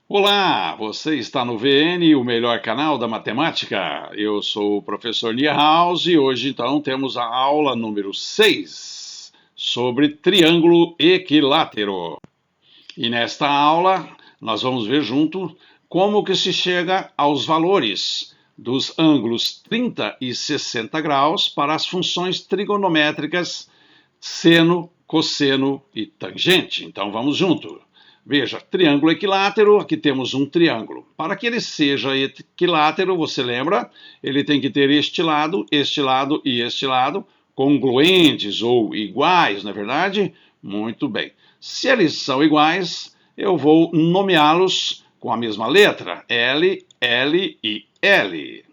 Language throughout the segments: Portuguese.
Olá, você está no VN, o melhor canal da matemática. Eu sou o professor Niehaus e hoje então temos a aula número 6 sobre triângulo equilátero. E nesta aula nós vamos ver junto como que se chega aos valores dos ângulos 30 e 60 graus para as funções trigonométricas seno, cosseno e tangente. Então vamos junto. Veja, triângulo equilátero, aqui temos um triângulo. Para que ele seja equilátero, você lembra? Ele tem que ter este lado e este lado congruentes ou iguais, não é verdade? Muito bem. Se eles são iguais, eu vou nomeá-los com a mesma letra, L, L e L.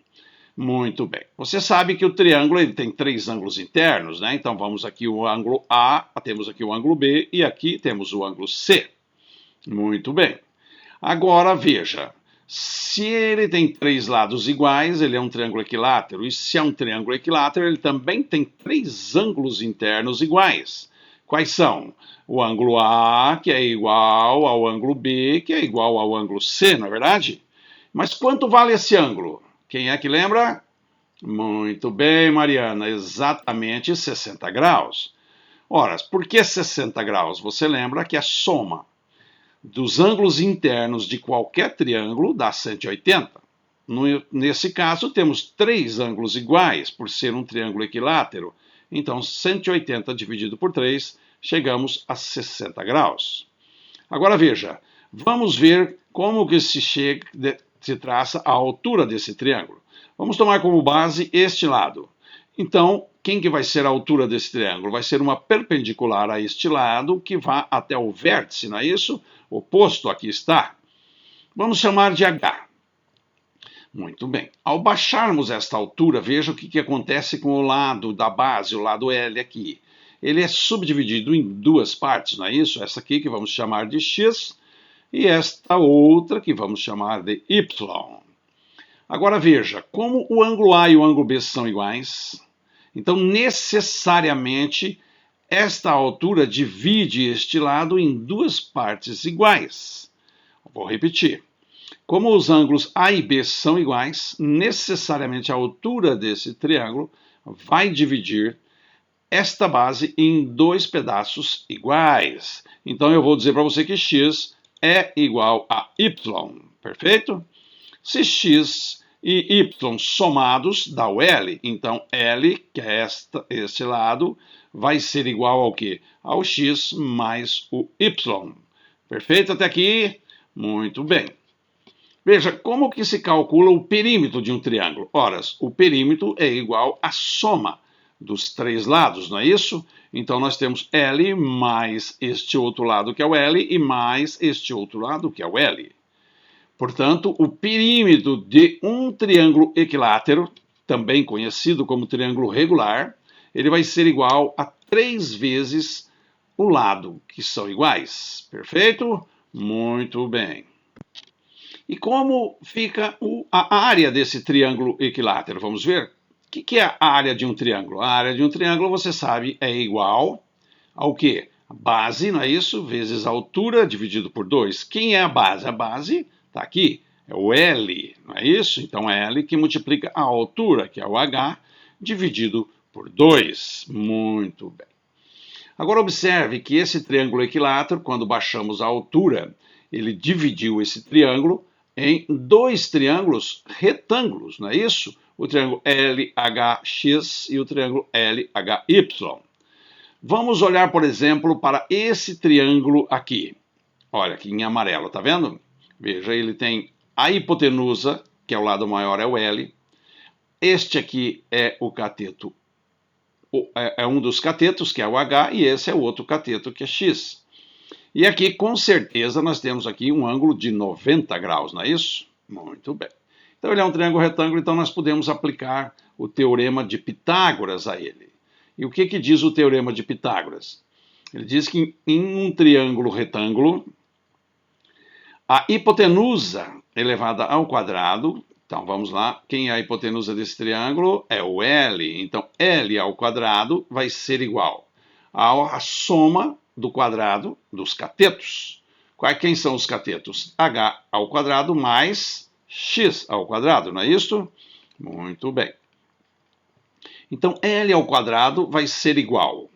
Muito bem. Você sabe que o triângulo ele tem três ângulos internos, né? Então vamos aqui o ângulo A, temos aqui o ângulo B e aqui temos o ângulo C. Muito bem. Agora veja, se ele tem três lados iguais, ele é um triângulo equilátero. E se é um triângulo equilátero, ele também tem três ângulos internos iguais. Quais são? O ângulo A, que é igual ao ângulo B, que é igual ao ângulo C, não é verdade? Mas quanto vale esse ângulo? Quem é que lembra? Muito bem, Mariana, exatamente 60 graus. Ora, por que 60 graus? Você lembra que a soma dos ângulos internos de qualquer triângulo dá 180. Nesse caso, temos três ângulos iguais, por ser um triângulo equilátero. Então, 180 dividido por 3, chegamos a 60 graus. Agora veja, vamos ver como que se traça a altura desse triângulo. Vamos tomar como base este lado. Então, quem que vai ser a altura desse triângulo? Vai ser uma perpendicular a este lado que vá até o vértice, não é isso? Oposto aqui está. Vamos chamar de H. Muito bem. Ao baixarmos esta altura, veja o que acontece com o lado da base, o lado L aqui. Ele é subdividido em duas partes, não é isso? Essa aqui que vamos chamar de X e esta outra que vamos chamar de Y. Agora veja, como o ângulo A e o ângulo B são iguais, então necessariamente esta altura divide este lado em duas partes iguais. Vou repetir. Como os ângulos A e B são iguais, necessariamente a altura desse triângulo vai dividir esta base em dois pedaços iguais. Então eu vou dizer para você que x é igual a y, perfeito? Se x e y somados dá o L, então L, que é este lado, vai ser igual ao quê? Ao x mais o y. Perfeito até aqui? Muito bem. Veja, como que se calcula o perímetro de um triângulo? Ora, o perímetro é igual à soma dos três lados, não é isso? Então nós temos L mais este outro lado que é o L e mais este outro lado que é o L. Portanto, o perímetro de um triângulo equilátero, também conhecido como triângulo regular, ele vai ser igual a 3 vezes o lado, que são iguais. Perfeito? Muito bem. E como fica a área desse triângulo equilátero? Vamos ver? O que é a área de um triângulo? A área de um triângulo, você sabe, é igual ao quê? A base, não é isso? Vezes a altura dividido por 2. Quem é a base? A base está aqui, é o L, não é isso? Então é L que multiplica a altura, que é o H, dividido por 2. Muito bem. Agora observe que esse triângulo equilátero, quando baixamos a altura, ele dividiu esse triângulo em dois triângulos retângulos, não é isso? O triângulo LHX e o triângulo LHY. Vamos olhar, por exemplo, para esse triângulo aqui. Olha, aqui em amarelo, tá vendo? Veja, ele tem a hipotenusa, que é o lado maior, é o L. Este aqui é o cateto, é um dos catetos, que é o H, e esse é o outro cateto, que é X. E aqui, com certeza, nós temos aqui um ângulo de 90 graus, não é isso? Muito bem. Então, ele é um triângulo retângulo, então nós podemos aplicar o teorema de Pitágoras a ele. E o que diz o teorema de Pitágoras? Ele diz que em um triângulo retângulo, a hipotenusa elevada ao quadrado, então vamos lá, quem é a hipotenusa desse triângulo? É o L. Então, L ao quadrado vai ser igual à soma do quadrado dos catetos. Quem são os catetos? H ao quadrado mais x ao quadrado, não é isso? Muito bem. Então, L ao quadrado vai ser igual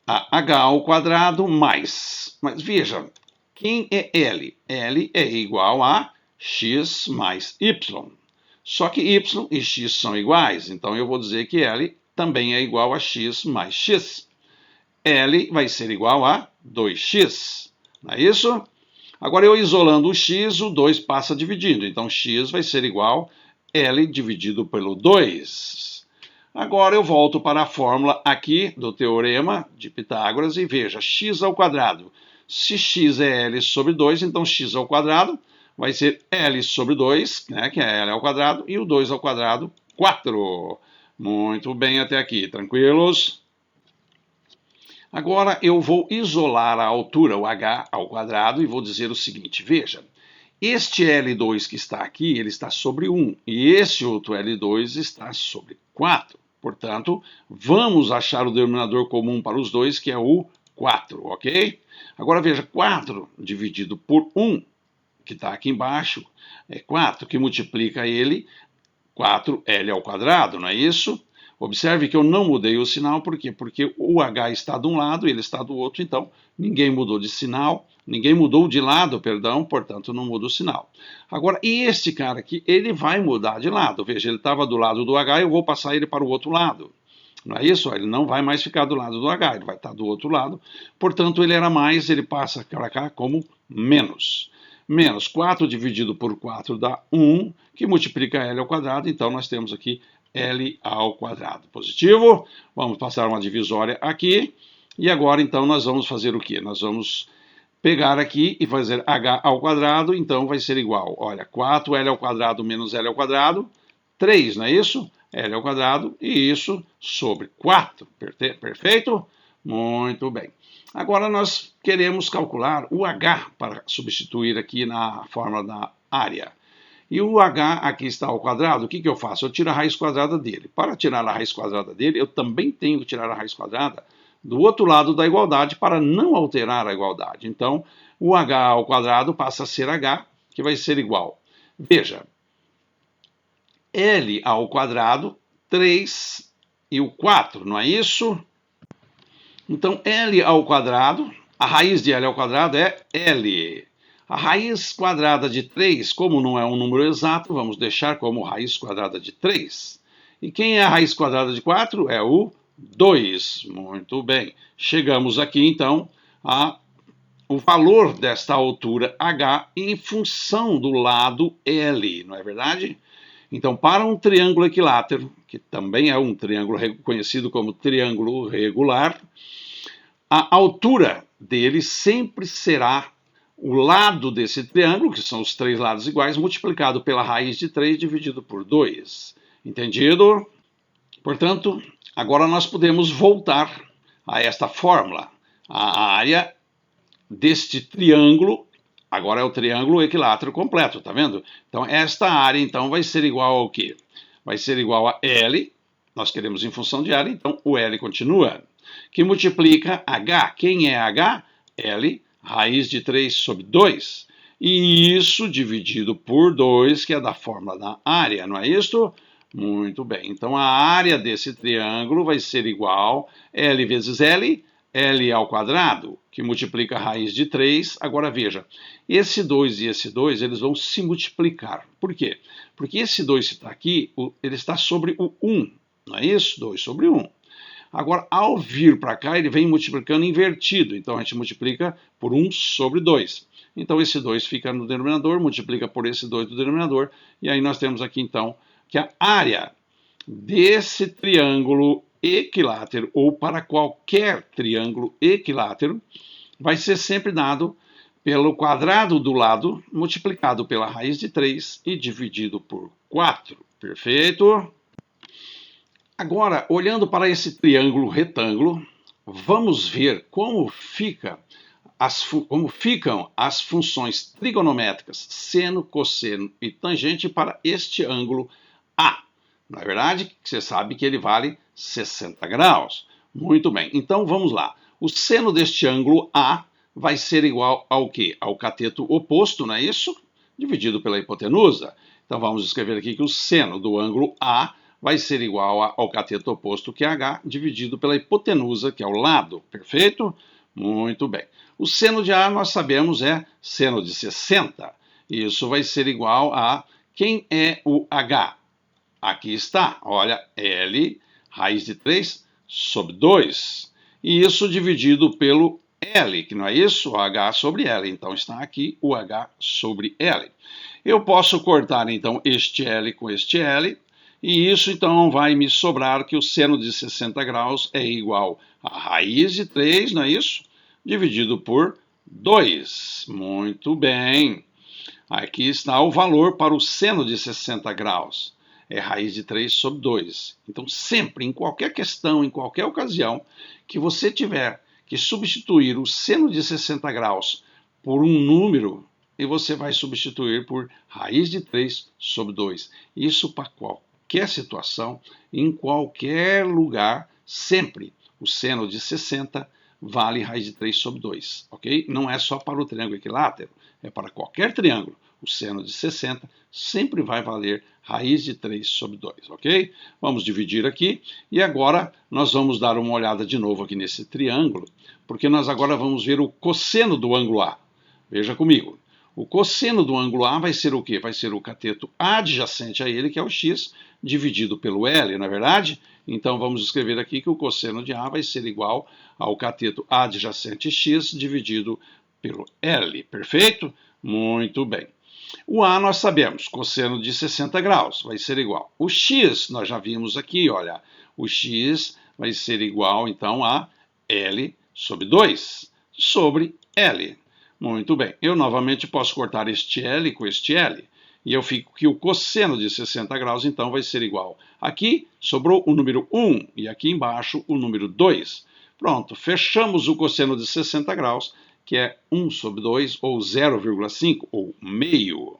a H ao quadrado mais. Mas veja, quem é L? L é igual a x mais y. Só que y e x são iguais, então eu vou dizer que L também é igual a x mais x. L vai ser igual a 2x, não é isso? Agora, eu isolando o x, o 2 passa dividindo. Então, x vai ser igual a L dividido pelo 2. Agora, eu volto para a fórmula aqui do teorema de Pitágoras e veja, x ao quadrado. Se x é L sobre 2, então x ao quadrado vai ser L sobre 2, né, que é L ao quadrado, e o 2 ao quadrado, 4. Muito bem até aqui, tranquilos? Agora eu vou isolar a altura, o h ao quadrado, e vou dizer o seguinte, veja, este L2 que está aqui, ele está sobre 1, e esse outro L2 está sobre 4. Portanto, vamos achar o denominador comum para os dois, que é o 4, ok? Agora veja, 4 dividido por 1, que está aqui embaixo, é 4, que multiplica ele, 4L ao quadrado, não é isso? Observe que eu não mudei o sinal, por quê? Porque o H está de um lado e ele está do outro, então ninguém mudou de sinal, ninguém mudou de lado, perdão, portanto não muda o sinal. Agora, e este cara aqui, ele vai mudar de lado, veja, ele estava do lado do H, eu vou passar ele para o outro lado. Não é isso? Ele não vai mais ficar do lado do H, ele vai estar do outro lado, portanto ele era mais, ele passa para cá como menos. Menos 4 dividido por 4 dá 1, que multiplica L ao quadrado, então nós temos aqui L ao quadrado. Positivo? Vamos passar uma divisória aqui. E agora, então, nós vamos fazer o quê? Nós vamos pegar aqui e fazer h ao quadrado, então vai ser igual, olha, 4L ao quadrado menos L ao quadrado, 3, não é isso? L ao quadrado, e isso sobre 4. Perfeito? Muito bem. Agora nós queremos calcular o h para substituir aqui na fórmula da área. E o h aqui está ao quadrado, o que eu faço? Eu tiro a raiz quadrada dele. Para tirar a raiz quadrada dele, eu também tenho que tirar a raiz quadrada do outro lado da igualdade para não alterar a igualdade. Então, o h ao quadrado passa a ser h, que vai ser igual. Veja, L ao quadrado, 3 e o 4, não é isso? Então, L ao quadrado, a raiz de L ao quadrado é L. A raiz quadrada de 3, como não é um número exato, vamos deixar como raiz quadrada de 3. E quem é a raiz quadrada de 4? É o 2. Muito bem. Chegamos aqui, então, ao valor desta altura h em função do lado L, não é verdade? Então, para um triângulo equilátero, que também é um triângulo conhecido como triângulo regular, a altura dele sempre será o lado desse triângulo, que são os três lados iguais, multiplicado pela raiz de 3 dividido por 2. Entendido? Portanto, agora nós podemos voltar a esta fórmula. A área deste triângulo, agora é o triângulo equilátero completo, tá vendo? Então, esta área, então, vai ser igual ao quê? Vai ser igual a L, nós queremos em função de L, então o L continua, que multiplica H. Quem é H? L, raiz de 3 sobre 2. E isso dividido por 2, que é da fórmula da área, não é isso? Muito bem. Então, a área desse triângulo vai ser igual a L vezes L, L ao quadrado, que multiplica a raiz de 3. Agora, veja, esse 2 e esse 2, eles vão se multiplicar. Por quê? Porque esse 2 que está aqui, ele está sobre o 1, não é isso? 2 sobre 1. Agora, ao vir para cá, ele vem multiplicando invertido. Então, a gente multiplica por 1 sobre 2. Então, esse 2 fica no denominador, multiplica por esse 2 do denominador. E aí nós temos aqui, então, que a área desse triângulo equilátero, ou para qualquer triângulo equilátero, vai ser sempre dado pelo quadrado do lado, multiplicado pela raiz de 3 e dividido por 4. Perfeito? Agora, olhando para esse triângulo retângulo, vamos ver como ficam as funções trigonométricas seno, cosseno e tangente para este ângulo A. Não é verdade? Você sabe que ele vale 60 graus. Muito bem, então vamos lá. O seno deste ângulo A vai ser igual ao quê? Ao cateto oposto, não é isso? Dividido pela hipotenusa. Então vamos escrever aqui que o seno do ângulo A vai ser igual ao cateto oposto, que é H, dividido pela hipotenusa, que é o lado. Perfeito? Muito bem. O seno de A nós sabemos é seno de 60. Isso vai ser igual a quem é o H? Aqui está, olha, L raiz de 3 sobre 2. E isso dividido pelo L, que não é isso? O H sobre L. Então está aqui o H sobre L. Eu posso cortar então este L com este L. E isso então vai me sobrar que o seno de 60 graus é igual a raiz de 3, não é isso? Dividido por 2. Muito bem. Aqui está o valor para o seno de 60 graus. É raiz de 3 sobre 2. Então, sempre, em qualquer questão, em qualquer ocasião, que você tiver que substituir o seno de 60 graus por um número, e você vai substituir por raiz de 3 sobre 2. Isso para qualquer situação, em qualquer lugar, sempre o seno de 60 vale raiz de 3 sobre 2, ok? Não é só para o triângulo equilátero, é para qualquer triângulo. O seno de 60 sempre vai valer raiz de 3 sobre 2, ok? Vamos dividir aqui e agora nós vamos dar uma olhada de novo aqui nesse triângulo, porque nós agora vamos ver o cosseno do ângulo A. Veja comigo. O cosseno do ângulo A vai ser o quê? Vai ser o cateto adjacente a ele, que é o x, dividido pelo L, não é verdade? Então vamos escrever aqui que o cosseno de A vai ser igual ao cateto adjacente x dividido pelo L. Perfeito? Muito bem. O A nós sabemos, cosseno de 60 graus vai ser igual. O x nós já vimos aqui, olha, o x vai ser igual então a L sobre 2 sobre L. Muito bem, eu novamente posso cortar este L com este L. E eu fico que o cosseno de 60 graus, então, vai ser igual. Aqui sobrou o número 1 e aqui embaixo o número 2. Pronto, fechamos o cosseno de 60 graus, que é 1 sobre 2, ou 0,5, ou meio.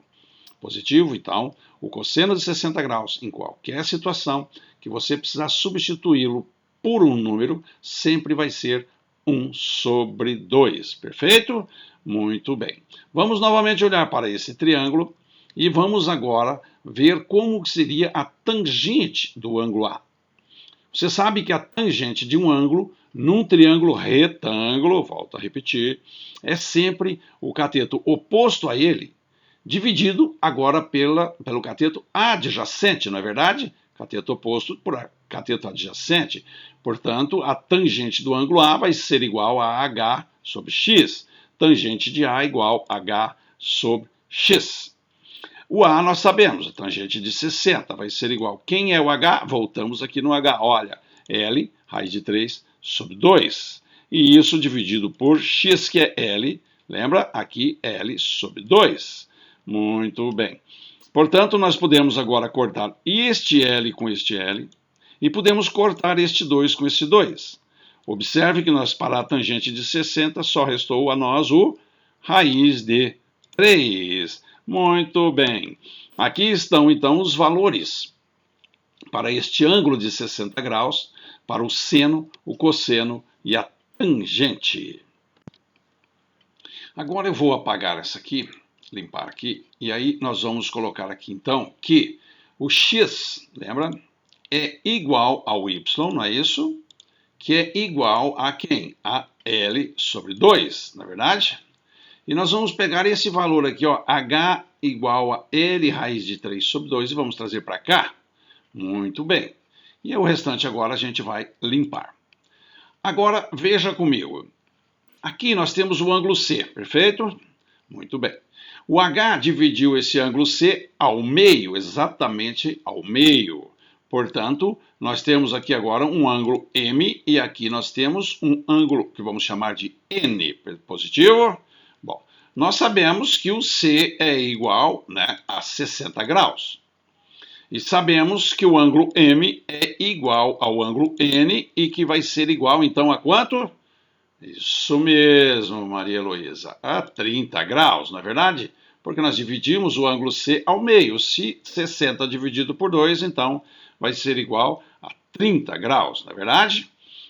Positivo, então, o cosseno de 60 graus, em qualquer situação que você precisar substituí-lo por um número, sempre vai ser 1 sobre 2. Perfeito? Muito bem. Vamos novamente olhar para esse triângulo e vamos agora ver como seria a tangente do ângulo A. Você sabe que a tangente de um ângulo, num triângulo retângulo, volto a repetir, é sempre o cateto oposto a ele, dividido agora pelo cateto adjacente, não é verdade? Cateto oposto por cateto adjacente. Portanto, a tangente do ângulo A vai ser igual a H sobre X. Tangente de A igual a H sobre X. O A nós sabemos, a tangente de 60 vai ser igual. Quem é o H? Voltamos aqui no H. Olha, L, raiz de 3 sobre 2. E isso dividido por X, que é L. Lembra? Aqui L sobre 2. Muito bem. Portanto, nós podemos agora cortar este L com este L. E podemos cortar este 2 com este 2. Observe que nós, para a tangente de 60, só restou a nós o raiz de 3. Muito bem. Aqui estão, então, os valores para este ângulo de 60 graus, para o seno, o cosseno e a tangente. Agora eu vou apagar essa aqui, limpar aqui, e aí nós vamos colocar aqui, então, que o x, lembra, é igual ao y, não é isso? Que é igual a quem? A L sobre 2, não é verdade? E nós vamos pegar esse valor aqui, ó, H igual a L raiz de 3 sobre 2 e vamos trazer para cá. Muito bem. E o restante agora a gente vai limpar. Agora, veja comigo. Aqui nós temos o ângulo C, perfeito? Muito bem. O H dividiu esse ângulo C ao meio, exatamente ao meio. Portanto, nós temos aqui agora um ângulo M e aqui nós temos um ângulo que vamos chamar de N, positivo? Bom, nós sabemos que o C é igual, né, a 60 graus. E sabemos que o ângulo M é igual ao ângulo N e que vai ser igual, então, a quanto? Isso mesmo, Maria Heloísa, a 30 graus, não é verdade? Porque nós dividimos o ângulo C ao meio. Se 60 dividido por 2, então vai ser igual a 30 graus, não é verdade?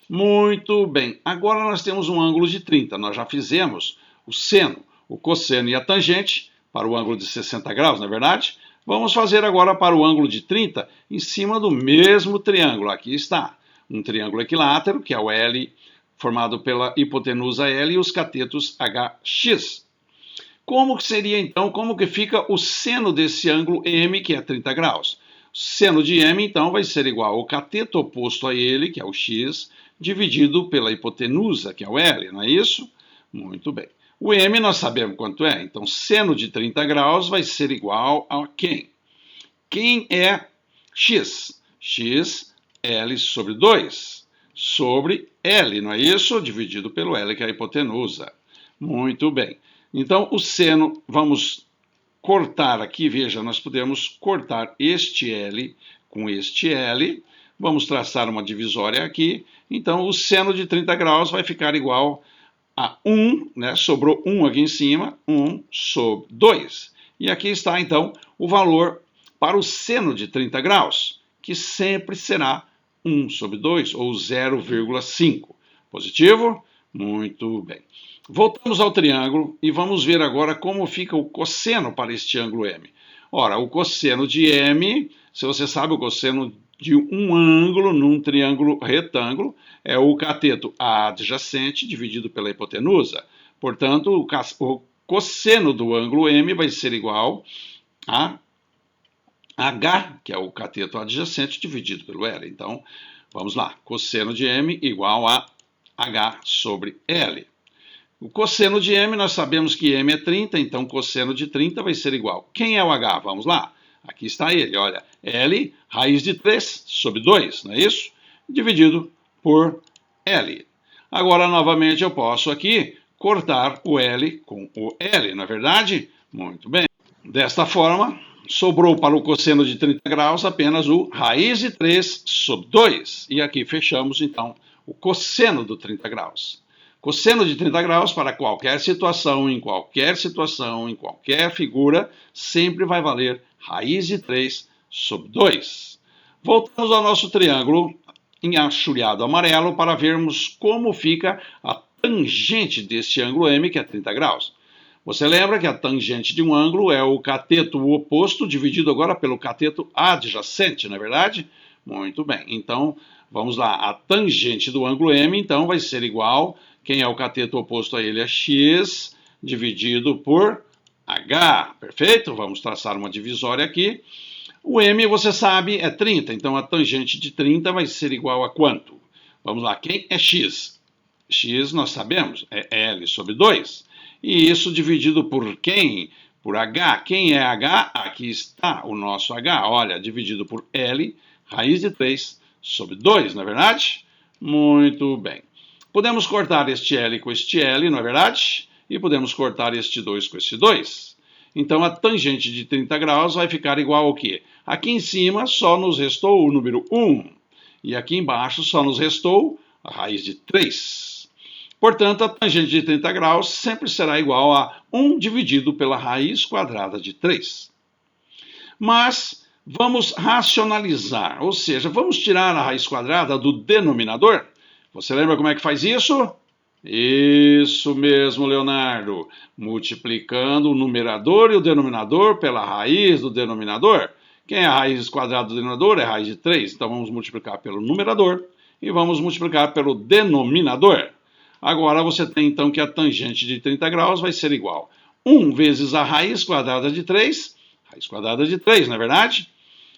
Muito bem. Agora nós temos um ângulo de 30. Nós já fizemos o seno, o cosseno e a tangente para o ângulo de 60 graus, não é verdade? Vamos fazer agora para o ângulo de 30 em cima do mesmo triângulo. Aqui está, um triângulo equilátero, que é o L, formado pela hipotenusa L e os catetos HX. Como que seria então, como que fica o seno desse ângulo M, que é 30 graus? O seno de M, então, vai ser igual ao cateto oposto a ele, que é o X, dividido pela hipotenusa, que é o L, não é isso? Muito bem. O M nós sabemos quanto é, então seno de 30 graus vai ser igual a quem? Quem é X? X, L sobre 2, sobre L, não é isso? Dividido pelo L, que é a hipotenusa. Muito bem. Então, o seno, vamos cortar aqui, veja, nós podemos cortar este L com este L, vamos traçar uma divisória aqui, então o seno de 30 graus vai ficar igual a 1, né? Sobrou 1 aqui em cima, 1 sobre 2. E aqui está, então, o valor para o seno de 30 graus, que sempre será 1 sobre 2, ou 0,5. Positivo? Muito bem. Voltamos ao triângulo e vamos ver agora como fica o cosseno para este ângulo M. Ora, o cosseno de M, se você sabe, o cosseno de um ângulo num triângulo retângulo é o cateto adjacente dividido pela hipotenusa. Portanto, o cosseno do ângulo M vai ser igual a H, que é o cateto adjacente dividido pelo L. Então, vamos lá. Cosseno de M igual a H sobre L. O cosseno de M, nós sabemos que M é 30, então cosseno de 30 vai ser igual. Quem é o H? Vamos lá. Aqui está ele, olha. L, raiz de 3 sobre 2, não é isso? Dividido por L. Agora, novamente, eu posso aqui cortar o L com o L, não é verdade? Muito bem. Desta forma, sobrou para o cosseno de 30 graus apenas o raiz de 3 sobre 2. E aqui fechamos, então, o cosseno do 30 graus. Cosseno de 30 graus para qualquer situação, em qualquer figura, sempre vai valer raiz de 3 sobre 2. Voltamos ao nosso triângulo em achulhado amarelo para vermos como fica a tangente deste ângulo M, que é 30 graus. Você lembra que a tangente de um ângulo é o cateto oposto dividido agora pelo cateto adjacente, não é verdade? Muito bem, então vamos lá. A tangente do ângulo M, então, vai ser igual, quem é o cateto oposto a ele é X, dividido por H, perfeito? Vamos traçar uma divisória aqui. O M, você sabe, é 30, então a tangente de 30 vai ser igual a quanto? Vamos lá, quem é X? X, nós sabemos, é L sobre 2. E isso dividido por quem? Por H. Quem é H? Aqui está o nosso H, olha, dividido por L, raiz de 3 sobre 2, não é verdade? Muito bem. Podemos cortar este L com este L, não é verdade? E podemos cortar este 2 com este 2. Então, a tangente de 30 graus vai ficar igual ao quê? Aqui em cima só nos restou o número 1. E aqui embaixo só nos restou a raiz de 3. Portanto, a tangente de 30 graus sempre será igual a 1 dividido pela raiz quadrada de 3. Mas vamos racionalizar, ou seja, vamos tirar a raiz quadrada do denominador. Você lembra como é que faz isso? Isso mesmo, Leonardo. Multiplicando o numerador e o denominador pela raiz do denominador. Quem é a raiz quadrada do denominador? É a raiz de 3. Então vamos multiplicar pelo numerador e vamos multiplicar pelo denominador. Agora você tem então que a tangente de 30 graus vai ser igual a 1 vezes a raiz quadrada de 3. Raiz quadrada de 3, não é verdade?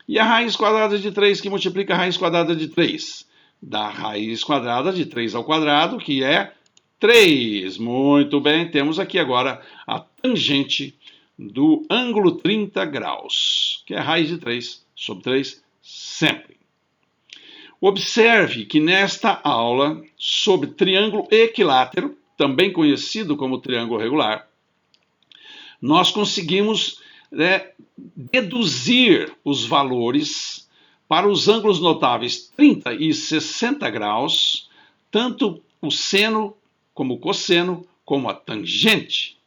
E a raiz quadrada de 3 que multiplica a raiz quadrada de 3? Da raiz quadrada de 3 ao quadrado, que é 3. Muito bem, temos aqui agora a tangente do ângulo 30 graus, que é a raiz de 3 sobre 3 sempre. Observe que nesta aula sobre triângulo equilátero, também conhecido como triângulo regular, nós conseguimos deduzir os valores para os ângulos notáveis 30 e 60 graus, tanto o seno como o cosseno, como a tangente.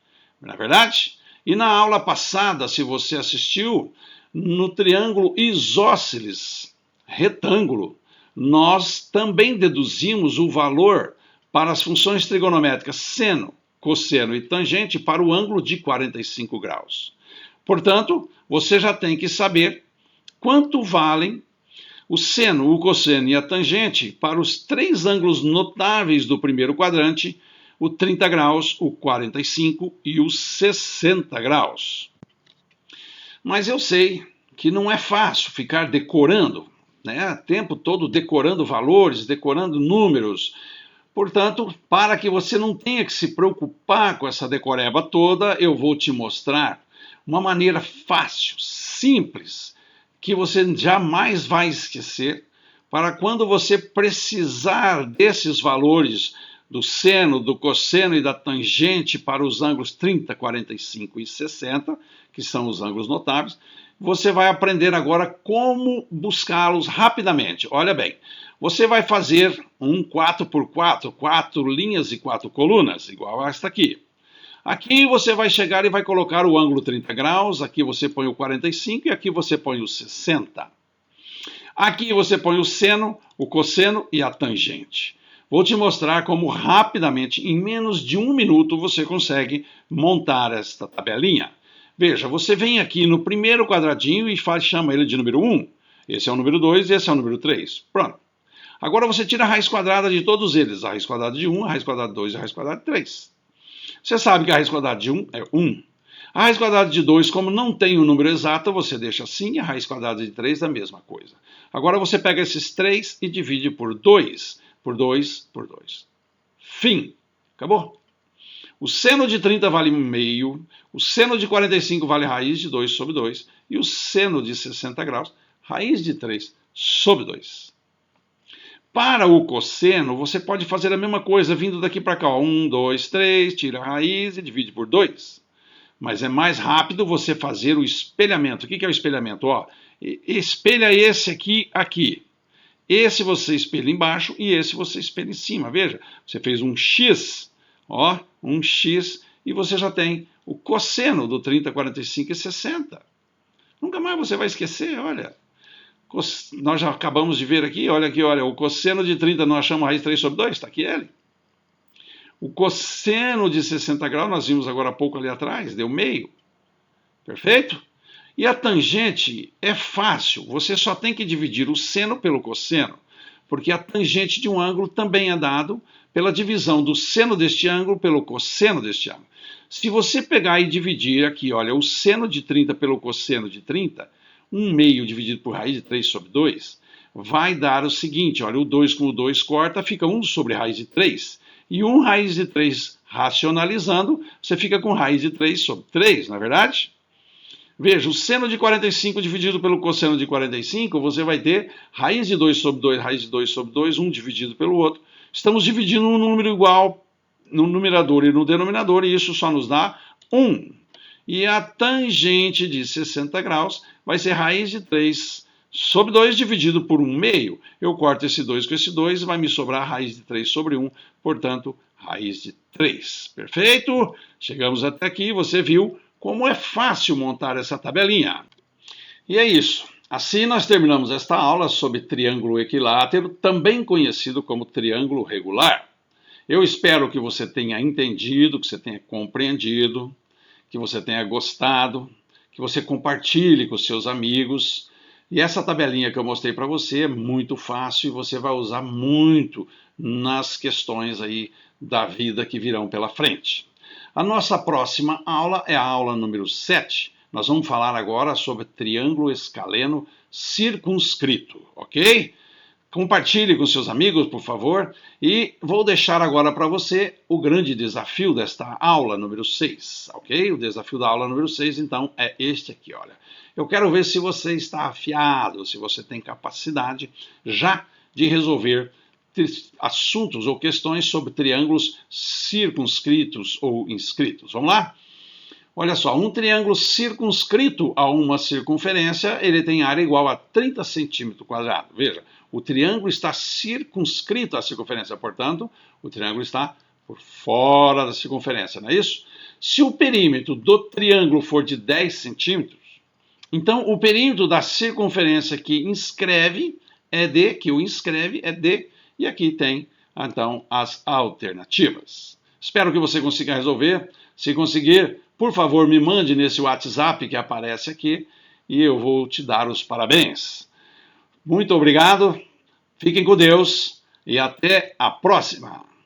Não é verdade? E na aula passada, se você assistiu, no triângulo isósceles retângulo, nós também deduzimos o valor para as funções trigonométricas seno, cosseno e tangente para o ângulo de 45 graus. Portanto, você já tem que saber quanto valem o seno, o cosseno e a tangente para os três ângulos notáveis do primeiro quadrante, o 30 graus, o 45 e o 60 graus. Mas eu sei que não é fácil ficar decorando, né, o tempo todo decorando valores, decorando números. Portanto, para que você não tenha que se preocupar com essa decoreba toda, eu vou te mostrar uma maneira fácil, simples, que você jamais vai esquecer, para quando você precisar desses valores do seno, do cosseno e da tangente para os ângulos 30, 45 e 60, que são os ângulos notáveis, você vai aprender agora como buscá-los rapidamente. Olha bem, você vai fazer um 4x4, 4 linhas e 4 colunas, igual a esta aqui. Aqui você vai chegar e vai colocar o ângulo 30 graus, aqui você põe o 45 e aqui você põe o 60. Aqui você põe o seno, o cosseno e a tangente. Vou te mostrar como rapidamente, em menos de 1 minuto, você consegue montar esta tabelinha. Veja, você vem aqui no primeiro quadradinho e chama ele de número 1. Esse é o número 2 e esse é o número 3. Pronto. Agora você tira a raiz quadrada de todos eles. A raiz quadrada de 1, a raiz quadrada de 2 e a raiz quadrada de 3. Você sabe que a raiz quadrada de 1 é 1. A raiz quadrada de 2, como não tem um número exato, você deixa assim, e a raiz quadrada de 3 é a mesma coisa. Agora você pega esses 3 e divide por 2. Por 2, por 2. Fim. Acabou. O seno de 30 vale meio, o seno de 45 vale raiz de 2 sobre 2, e o seno de 60 graus, raiz de 3 sobre 2. Para o cosseno, você pode fazer a mesma coisa, vindo daqui para cá. 1, 2, 3, tira a raiz e divide por 2. Mas é mais rápido você fazer o espelhamento. O que é o espelhamento? Ó, espelha esse aqui, aqui. Esse você espelha embaixo e esse você espelha em cima. Veja, você fez um X, ó, um X, e você já tem o cosseno do 30, 45 e 60. Nunca mais você vai esquecer, olha. Nós já acabamos de ver aqui, olha, o cosseno de 30 nós achamos raiz de 3 sobre 2, está aqui ele. O cosseno de 60 graus, nós vimos agora há pouco ali atrás, deu meio. Perfeito? E a tangente é fácil, você só tem que dividir o seno pelo cosseno, porque a tangente de um ângulo também é dado pela divisão do seno deste ângulo pelo cosseno deste ângulo. Se você pegar e dividir aqui, olha, o seno de 30 pelo cosseno de 30, 1 meio dividido por raiz de 3 sobre 2, vai dar o seguinte, olha, o 2 com o 2 corta, fica 1 sobre raiz de 3, e 1 raiz de 3 racionalizando, você fica com raiz de 3 sobre 3, não é verdade? Veja, o seno de 45 dividido pelo cosseno de 45, você vai ter raiz de 2 sobre 2, raiz de 2 sobre 2, um dividido pelo outro. Estamos dividindo um número igual no numerador e no denominador, e isso só nos dá 1. E a tangente de 60 graus vai ser raiz de 3 sobre 2 dividido por 1 meio. Eu corto esse 2 com esse 2 e vai me sobrar raiz de 3 sobre 1, portanto, raiz de 3. Perfeito? Chegamos até aqui, você viu como é fácil montar essa tabelinha. E é isso. Assim nós terminamos esta aula sobre triângulo equilátero, também conhecido como triângulo regular. Eu espero que você tenha entendido, que você tenha compreendido, que você tenha gostado, que você compartilhe com seus amigos. E essa tabelinha que eu mostrei para você é muito fácil e você vai usar muito nas questões aí da vida que virão pela frente. A nossa próxima aula é a aula número 7. Nós vamos falar agora sobre triângulo escaleno circunscrito, ok? Compartilhe com seus amigos, por favor, e vou deixar agora para você o grande desafio desta aula número 6, ok? O desafio da aula número 6, então, é este aqui, olha. Eu quero ver se você está afiado, se você tem capacidade já de resolver assuntos ou questões sobre triângulos circunscritos ou inscritos. Vamos lá? Olha só, um triângulo circunscrito a uma circunferência, ele tem área igual a 30 centímetros quadrados. Veja, o triângulo está circunscrito à circunferência, portanto, o triângulo está por fora da circunferência, não é isso? Se o perímetro do triângulo for de 10 centímetros, então o perímetro da circunferência que inscreve ED, que o inscreve, ED, e aqui tem, então, as alternativas. Espero que você consiga resolver. Se conseguir, por favor, me mande nesse WhatsApp que aparece aqui e eu vou te dar os parabéns. Muito obrigado, fiquem com Deus e até a próxima!